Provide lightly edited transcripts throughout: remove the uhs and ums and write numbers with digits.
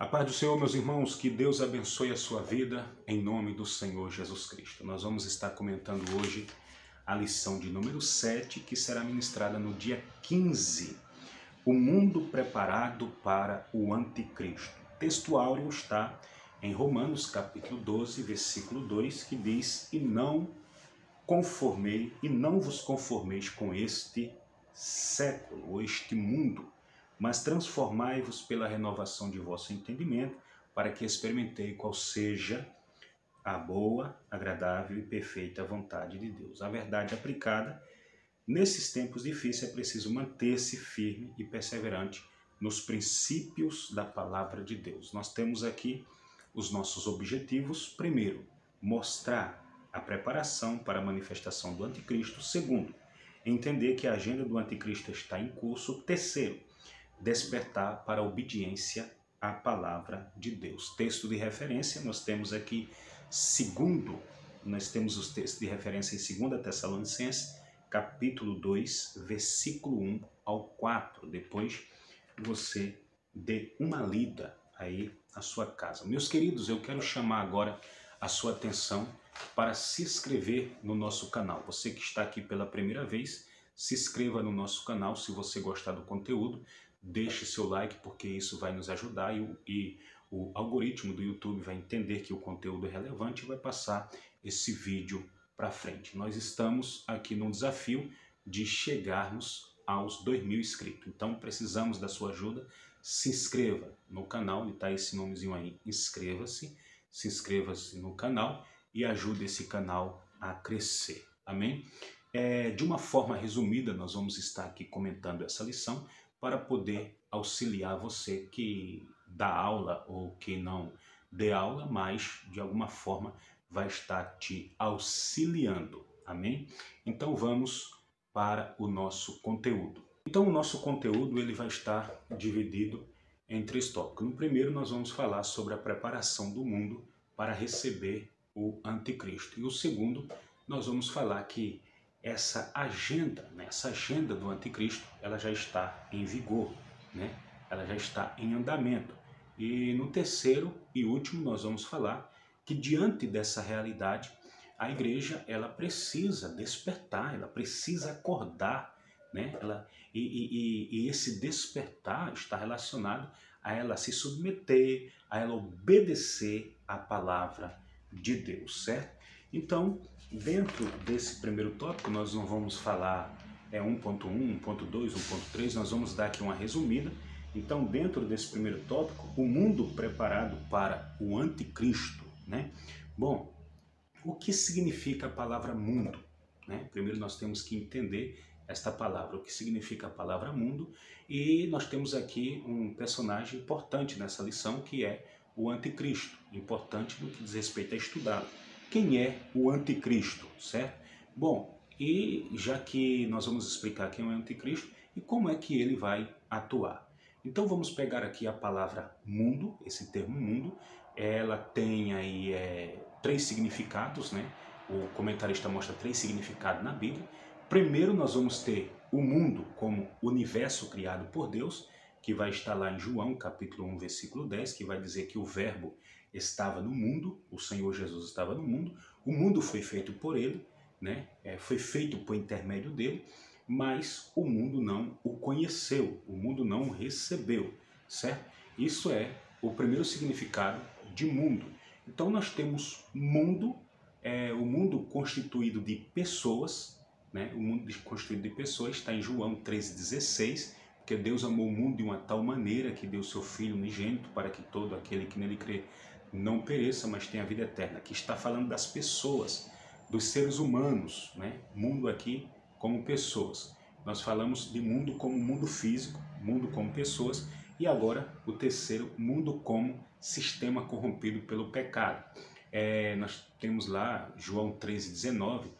A paz do Senhor, meus irmãos, que Deus abençoe a sua vida em nome do Senhor Jesus Cristo. Nós vamos estar comentando hoje a lição de número 7, que será ministrada no dia 15. O mundo preparado para o anticristo. O texto áureo está em Romanos capítulo 12, versículo 2, que diz: E não vos conformeis com este século, ou este mundo, mas transformai-vos pela renovação de vosso entendimento, para que experimentei qual seja a boa, agradável e perfeita vontade de Deus. A verdade aplicada nesses tempos difíceis é preciso manter-se firme e perseverante nos princípios da palavra de Deus. Nós temos aqui os nossos objetivos. Primeiro, mostrar a preparação para a manifestação do anticristo. Segundo, entender que a agenda do anticristo está em curso. Terceiro, despertar para a obediência à palavra de Deus. Texto de referência, nós temos aqui os textos de referência em 2 Tessalonicenses, capítulo 2, versículo 1 ao 4. Depois você dê uma lida aí na sua casa. Meus queridos, eu quero chamar agora a sua atenção para se inscrever no nosso canal. Você que está aqui pela primeira vez, se inscreva no nosso canal. Se você gostar do conteúdo, deixe seu like, porque isso vai nos ajudar e o algoritmo do YouTube vai entender que o conteúdo é relevante e vai passar esse vídeo para frente. Nós estamos aqui num desafio de chegarmos aos 2.000 inscritos. Então precisamos da sua ajuda. Se inscreva no canal, está esse nomezinho aí, inscreva-se. Se inscreva-se no canal e ajude esse canal a crescer. Amém? De uma forma resumida, nós vamos estar aqui comentando essa lição para poder auxiliar você que dá aula ou que não dê aula, mas de alguma forma vai estar te auxiliando. Amém? Então vamos para o nosso conteúdo. Então o nosso conteúdo ele vai estar dividido em 3 tópicos. No primeiro nós vamos falar sobre a preparação do mundo para receber o anticristo. E o segundo nós vamos falar que essa agenda do anticristo, ela já está em vigor, né? Ela já está em andamento. E no terceiro e último nós vamos falar que diante dessa realidade, a igreja ela precisa despertar, ela precisa acordar, né? E esse despertar está relacionado a ela se submeter, a ela obedecer à palavra de Deus, certo? Então, dentro desse primeiro tópico, nós não vamos falar 1.1, 1.2, 1.3, nós vamos dar aqui uma resumida. Então, dentro desse primeiro tópico, o mundo preparado para o anticristo, né? Bom, o que significa a palavra mundo, né? Primeiro nós temos que entender esta palavra, o que significa a palavra mundo, e nós temos aqui um personagem importante nessa lição, que é o anticristo, importante no que diz respeito a estudá-lo. Quem é o anticristo, certo? Bom, e já que nós vamos explicar quem é o anticristo e como é que ele vai atuar. Então vamos pegar aqui a palavra mundo, esse termo mundo, ela tem aí 3 significados, né? O comentarista mostra 3 significados na Bíblia. Primeiro nós vamos ter o mundo como universo criado por Deus, que vai estar lá em João capítulo 1, versículo 10, que vai dizer que o verbo estava no mundo, o Senhor Jesus estava no mundo foi feito por ele, né? Foi feito por intermédio dele, mas o mundo não o conheceu, o mundo não o recebeu, certo? Isso é o primeiro significado de mundo. Então nós temos mundo, o mundo constituído de pessoas, né? O mundo constituído de pessoas está em João 13,16, porque Deus amou o mundo de uma tal maneira que deu seu Filho unigênito para que todo aquele que nele crê não pereça, mas tenha vida eterna. Aqui está falando das pessoas, dos seres humanos, né? Mundo aqui como pessoas. Nós falamos de mundo como mundo físico, mundo como pessoas, e agora o terceiro, mundo como sistema corrompido pelo pecado. Nós temos lá João 13,19,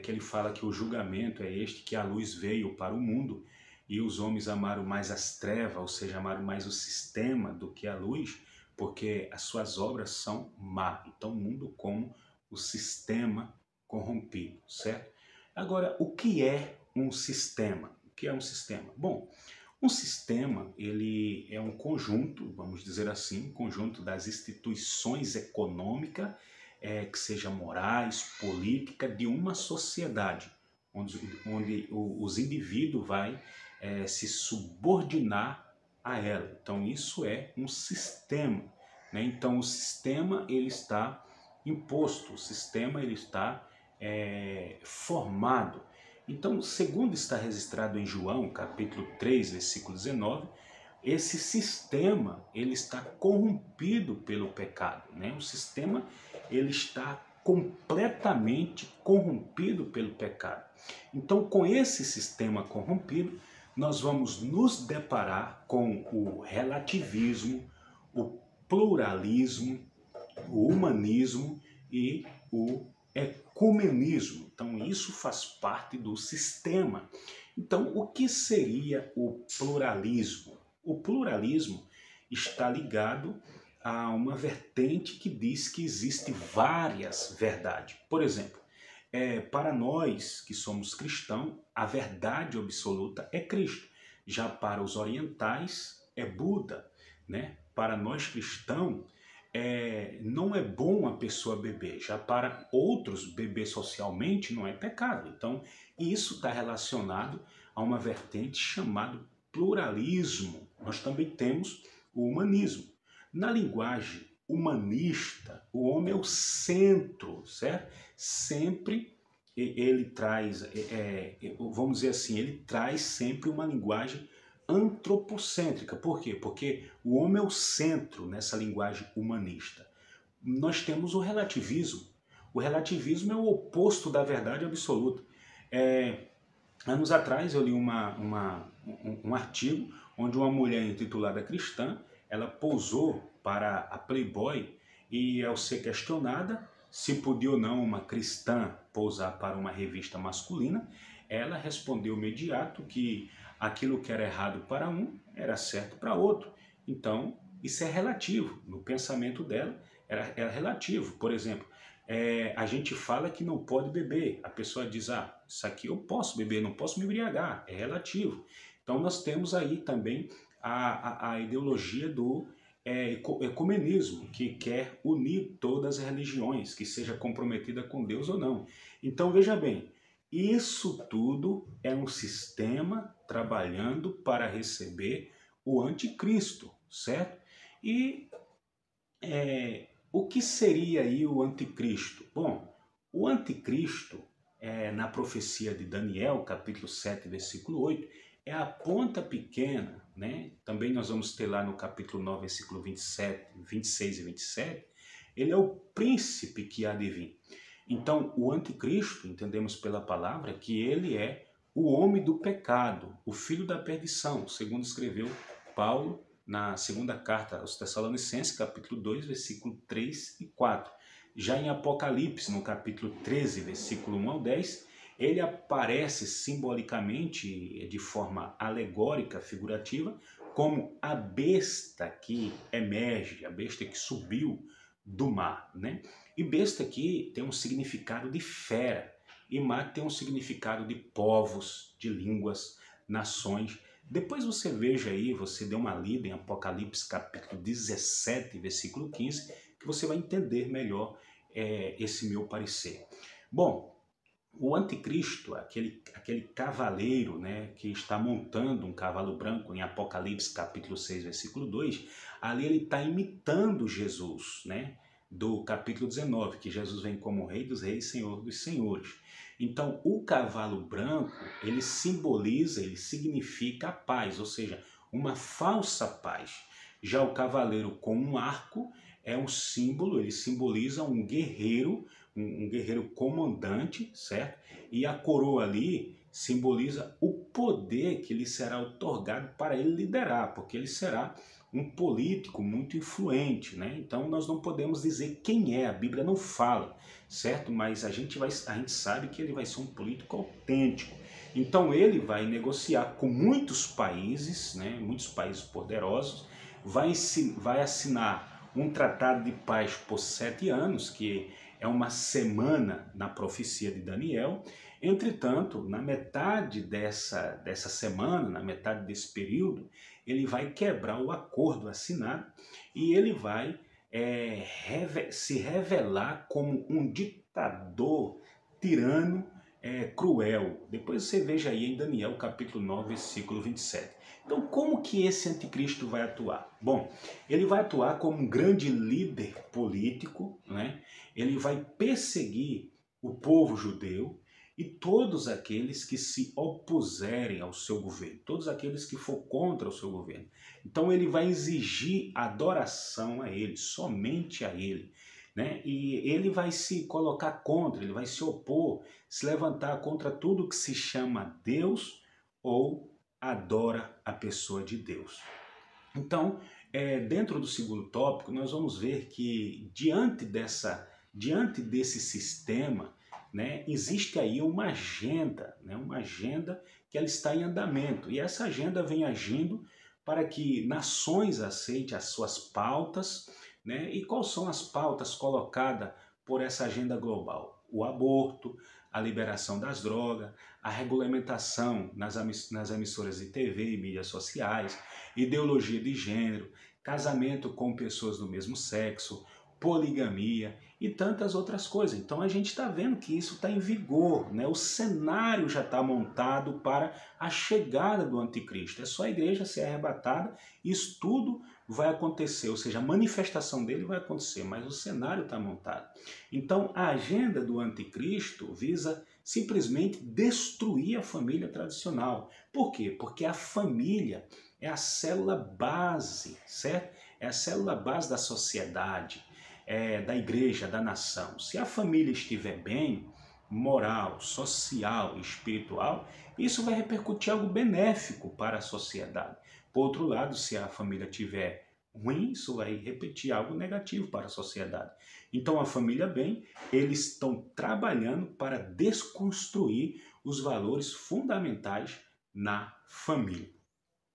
que ele fala que o julgamento é este, que a luz veio para o mundo, e os homens amaram mais as trevas, ou seja, amaram mais o sistema do que a luz, porque as suas obras são má. Então, o mundo como o sistema corrompido, certo? Agora, o que é um sistema? O que é um sistema? Bom, Um sistema, ele é um conjunto, vamos dizer assim, um conjunto das instituições econômicas, que sejam morais, política, de uma sociedade, onde os indivíduos vai se subordinar a ela. Então, isso é um sistema, né? Então, o sistema ele está imposto, o sistema ele está formado. Então, segundo está registrado em João, capítulo 3, versículo 19, esse sistema ele está corrompido pelo pecado, né? O sistema ele está completamente corrompido pelo pecado. Então, com esse sistema corrompido, nós vamos nos deparar com o relativismo, o pluralismo, o humanismo e o ecumenismo. Então, isso faz parte do sistema. Então, o que seria o pluralismo? O pluralismo está ligado a uma vertente que diz que existem várias verdades. Por exemplo, para nós que somos cristãos, a verdade absoluta é Cristo. Já para os orientais, é Buda, né? Para nós cristãos, não é bom a pessoa beber. Já para outros, beber socialmente não é pecado. Então, isso está relacionado a uma vertente chamada pluralismo. Nós também temos o humanismo. Na linguagem humanista, o homem é o centro, certo? Sempre ele traz, vamos dizer assim, ele traz sempre uma linguagem antropocêntrica. Por quê? Porque o homem é o centro nessa linguagem humanista. Nós temos o relativismo. O relativismo é o oposto da verdade absoluta. Anos atrás eu li um artigo onde uma mulher intitulada cristã, ela pousou para a Playboy e, ao ser questionada se podia ou não uma cristã pousar para uma revista masculina, ela respondeu imediato que aquilo que era errado para um era certo para outro. Então, isso é relativo. No pensamento dela, era relativo. Por exemplo, a gente fala que não pode beber. A pessoa diz, isso aqui eu posso beber, não posso me embriagar. É relativo. Então, nós temos aí também a ideologia do ecumenismo, que quer unir todas as religiões, que seja comprometida com Deus ou não. Então, veja bem, isso tudo é um sistema trabalhando para receber o anticristo, certo? E o que seria aí o anticristo? Bom, o anticristo, na profecia de Daniel, capítulo 7, versículo 8, é a ponta pequena, né? Também nós vamos ter lá no capítulo 9, versículo 26 e 27, ele é o príncipe que há de vir. Então, o anticristo, entendemos pela palavra, que ele é o homem do pecado, o filho da perdição, segundo escreveu Paulo na segunda carta aos Tessalonicenses, capítulo 2, versículo 3 e 4. Já em Apocalipse, no capítulo 13, versículo 1 ao 10, ele aparece simbolicamente, de forma alegórica, figurativa, como a besta que emerge, a besta que subiu do mar, né? E besta aqui tem um significado de fera, e mar tem um significado de povos, de línguas, nações. Depois você veja aí, você dê uma lida em Apocalipse capítulo 17, versículo 15, que você vai entender melhor esse meu parecer. Bom, o anticristo, aquele cavaleiro, né, que está montando um cavalo branco em Apocalipse capítulo 6, versículo 2, ali ele está imitando Jesus, né, do capítulo 19, que Jesus vem como Rei dos Reis, Senhor dos Senhores. Então, o cavalo branco, ele simboliza, ele significa a paz, ou seja, uma falsa paz. Já o cavaleiro com um arco é um símbolo, ele simboliza um guerreiro, um guerreiro comandante, certo? E a coroa ali simboliza o poder que lhe será otorgado para ele liderar, porque ele será um político muito influente, né? Então nós não podemos dizer quem é, a Bíblia não fala, certo? Mas a gente sabe que ele vai ser um político autêntico. Então ele vai negociar com muitos países, né? Muitos países poderosos, vai assinar um tratado de paz por 7 anos, que é uma semana na profecia de Daniel. Entretanto, na metade dessa semana, na metade desse período, ele vai quebrar o acordo assinado e ele vai se revelar como um ditador, tirano, cruel. Depois você veja aí em Daniel capítulo 9, versículo 27. Então, como que esse anticristo vai atuar? Bom, ele vai atuar como um grande líder político, né? Ele vai perseguir o povo judeu e todos aqueles que se opuserem ao seu governo, todos aqueles que for contra o seu governo. Então ele vai exigir adoração a ele, somente a ele, né? E ele vai se colocar contra, ele vai se opor, se levantar contra tudo que se chama Deus ou adora a pessoa de Deus. Então, dentro do segundo tópico, nós vamos ver que diante desse sistema, né, existe aí uma agenda, né, uma agenda que ela está em andamento. E essa agenda vem agindo para que nações aceitem as suas pautas, né? E quais são as pautas colocadas por essa agenda global? O aborto, a liberação das drogas, a regulamentação nas emissoras de TV e mídias sociais, ideologia de gênero, casamento com pessoas do mesmo sexo, poligamia e tantas outras coisas. Então a gente está vendo que isso está em vigor, né? O cenário já está montado para a chegada do anticristo. É só a igreja ser arrebatada, isso tudo vai acontecer, ou seja, a manifestação dele vai acontecer, mas o cenário está montado. Então a agenda do anticristo visa simplesmente destruir a família tradicional. Por quê? Porque a família é a célula base, certo? É a célula base da sociedade, da igreja, da nação. Se a família estiver bem, moral, social e espiritual, isso vai repercutir algo benéfico para a sociedade. Por outro lado, se a família estiver ruim, isso vai repetir algo negativo para a sociedade. Então, a família bem, eles estão trabalhando para desconstruir os valores fundamentais na família.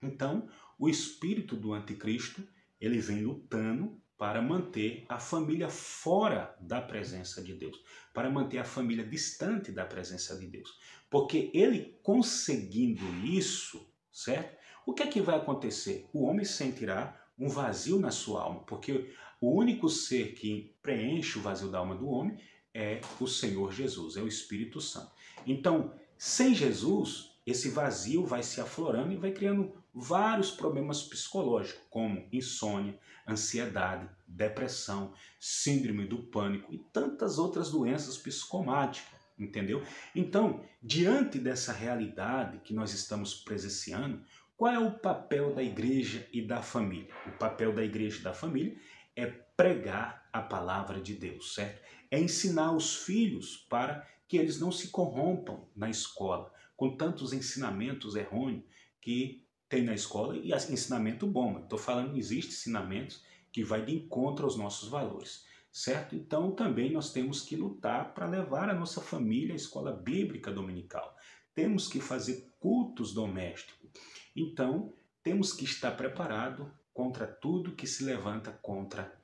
Então, o espírito do anticristo, ele vem lutando para manter a família fora da presença de Deus, para manter a família distante da presença de Deus. Porque ele conseguindo isso, certo? O que é que vai acontecer? O homem sentirá um vazio na sua alma, porque o único ser que preenche o vazio da alma do homem é o Senhor Jesus, é o Espírito Santo. Então, sem Jesus, esse vazio vai se aflorando e vai criando vários problemas psicológicos, como insônia, ansiedade, depressão, síndrome do pânico e tantas outras doenças psicomáticas, entendeu? Então, diante dessa realidade que nós estamos presenciando, qual é o papel da igreja e da família? O papel da igreja e da família é pregar a palavra de Deus, certo? É ensinar os filhos para que eles não se corrompam na escola, com tantos ensinamentos errôneos que tem na escola e ensinamento bom. Estou falando, existe ensinamentos que vai de encontro aos nossos valores, certo? Então também nós temos que lutar para levar a nossa família à escola bíblica dominical. Temos que fazer cultos domésticos. Então temos que estar preparado contra tudo que se levanta contra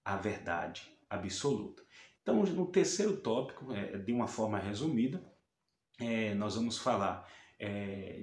a verdade absoluta. Então no terceiro tópico, de uma forma resumida, nós vamos falar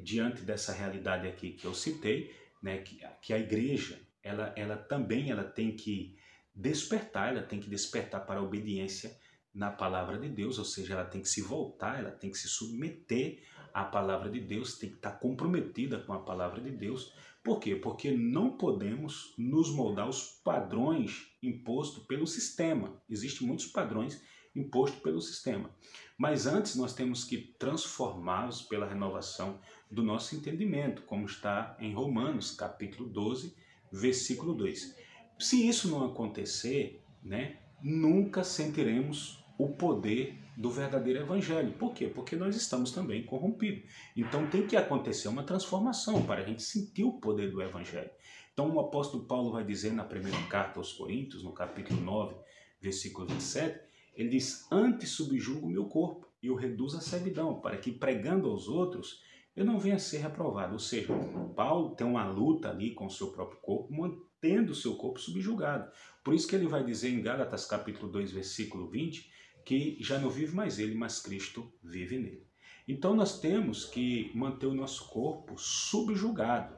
diante dessa realidade aqui que eu citei, né, que a igreja ela também tem que despertar, ela tem que despertar para a obediência na palavra de Deus, ou seja, ela tem que se voltar, ela tem que se submeter à palavra de Deus, tem que estar comprometida com a palavra de Deus. Por quê? Porque não podemos nos moldar aos padrões impostos pelo sistema. Existem muitos padrões impostos pelo sistema. Mas antes nós temos que transformá-los pela renovação do nosso entendimento, como está em Romanos, capítulo 12, versículo 2. Se isso não acontecer, né, nunca sentiremos o poder do verdadeiro evangelho. Por quê? Porque nós estamos também corrompidos. Então tem que acontecer uma transformação para a gente sentir o poder do evangelho. Então o apóstolo Paulo vai dizer na primeira carta aos Coríntios, no capítulo 9, versículo 27, ele diz: antes subjugo o meu corpo e o reduzo à servidão, para que pregando aos outros eu não venha a ser reprovado. Ou seja, Paulo tem uma luta ali com o seu próprio corpo, mantendo o seu corpo subjugado. Por isso que ele vai dizer em Gálatas capítulo 2, versículo 20, que já não vive mais ele, mas Cristo vive nele. Então nós temos que manter o nosso corpo subjugado,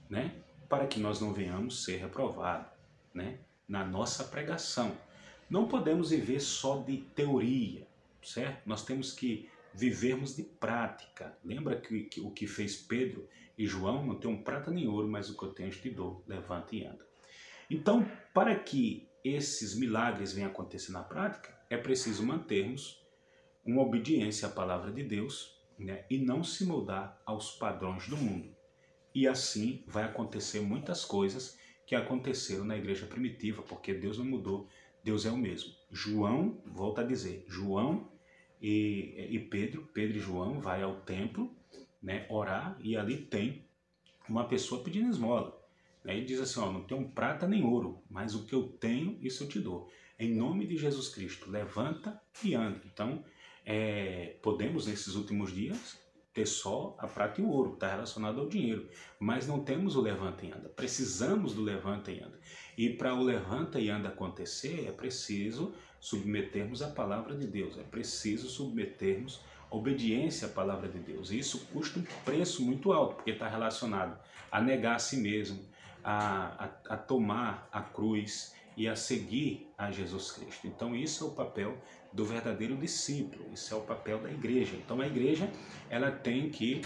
né? Para que nós não venhamos ser reprovados, né? Na nossa pregação. Não podemos viver só de teoria, certo? Nós temos que vivermos de prática. Lembra que o que fez Pedro e João? Não tenho prata nem ouro, mas o que eu tenho eu te dou. Levanta e anda. Então, para que esses milagres venham a acontecer na prática, é preciso mantermos uma obediência à palavra de Deus, né, e não se moldar aos padrões do mundo. E assim vai acontecer muitas coisas que aconteceram na igreja primitiva, porque Deus não mudou, Deus é o mesmo. João, volta a dizer, João e Pedro e João vai ao templo, né, orar, e ali tem uma pessoa pedindo esmola. Ele diz assim, ó, não tenho prata nem ouro, mas o que eu tenho, isso eu te dou. Em nome de Jesus Cristo, levanta e anda. Então, podemos nesses últimos dias ter só a prata e o ouro, que está relacionado ao dinheiro, mas não temos o levanta e anda. Precisamos do levanta e anda. E para o levanta e anda acontecer, é preciso submetermos a palavra de Deus, é preciso submetermos a obediência à palavra de Deus. E isso custa um preço muito alto, porque está relacionado a negar a si mesmo, a tomar a cruz e a seguir a Jesus Cristo. Então isso é o papel do verdadeiro discípulo, isso é o papel da igreja. Então a igreja, ela tem que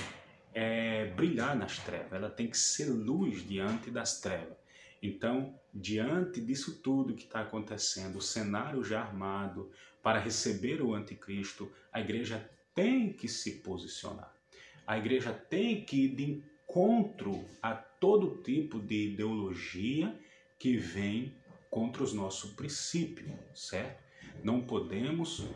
brilhar nas trevas, ela tem que ser luz diante das trevas. Então, diante disso tudo que está acontecendo, o cenário já armado para receber o anticristo, a igreja tem que se posicionar. A igreja tem que ir de encontro a todo tipo de ideologia que vem contra os nossos princípios, certo? Não podemos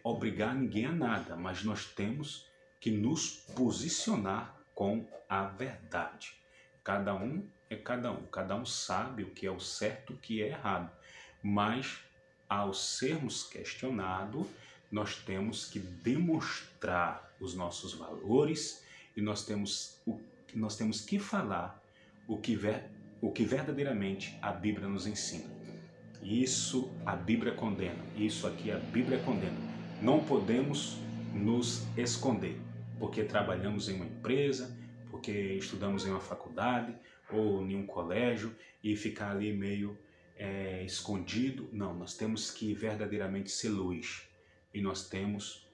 obrigar ninguém a nada, mas nós temos que nos posicionar com a verdade. Cada um é cada um sabe o que é o certo e o que é errado, mas ao sermos questionados, nós temos que demonstrar os nossos valores e nós temos que falar o que verdadeiramente a Bíblia nos ensina. Isso a Bíblia condena, isso aqui a Bíblia condena. Não podemos nos esconder, porque trabalhamos em uma empresa, porque estudamos em uma faculdade ou em um colégio e ficar ali meio escondido. Não, nós temos que verdadeiramente ser luz e nós temos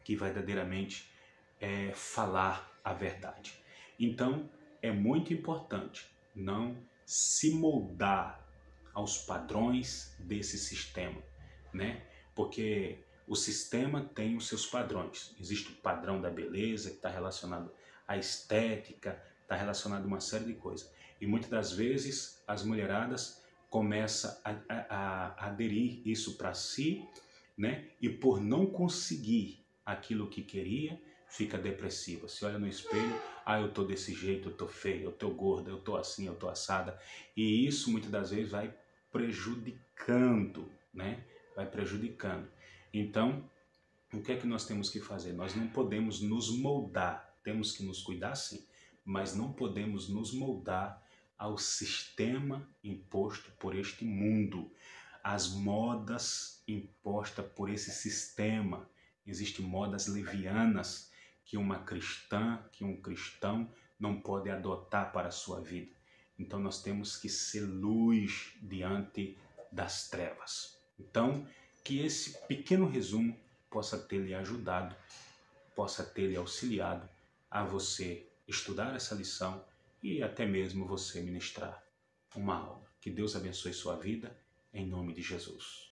que verdadeiramente falar a verdade. Então, é muito importante não se moldar aos padrões desse sistema, né? Porque o sistema tem os seus padrões. Existe o padrão da beleza, que está relacionado à estética, está relacionado a uma série de coisas. E muitas das vezes as mulheradas começam a aderir isso para si, né? E por não conseguir aquilo que queria, fica depressiva. Se olha no espelho, eu tô desse jeito, eu tô feio, eu tô gorda, eu tô assim, eu tô assada. E isso muitas das vezes vai prejudicando, né? Vai prejudicando. Então, o que é que nós temos que fazer? Nós não podemos nos moldar, temos que nos cuidar sim, mas não podemos nos moldar ao sistema imposto por este mundo, as modas impostas por esse sistema. Existem modas levianas que uma cristã, que um cristão não pode adotar para a sua vida. Então nós temos que ser luz diante das trevas. Então, que esse pequeno resumo possa ter lhe ajudado, possa ter lhe auxiliado a você estudar essa lição e até mesmo você ministrar uma aula. Que Deus abençoe sua vida, em nome de Jesus.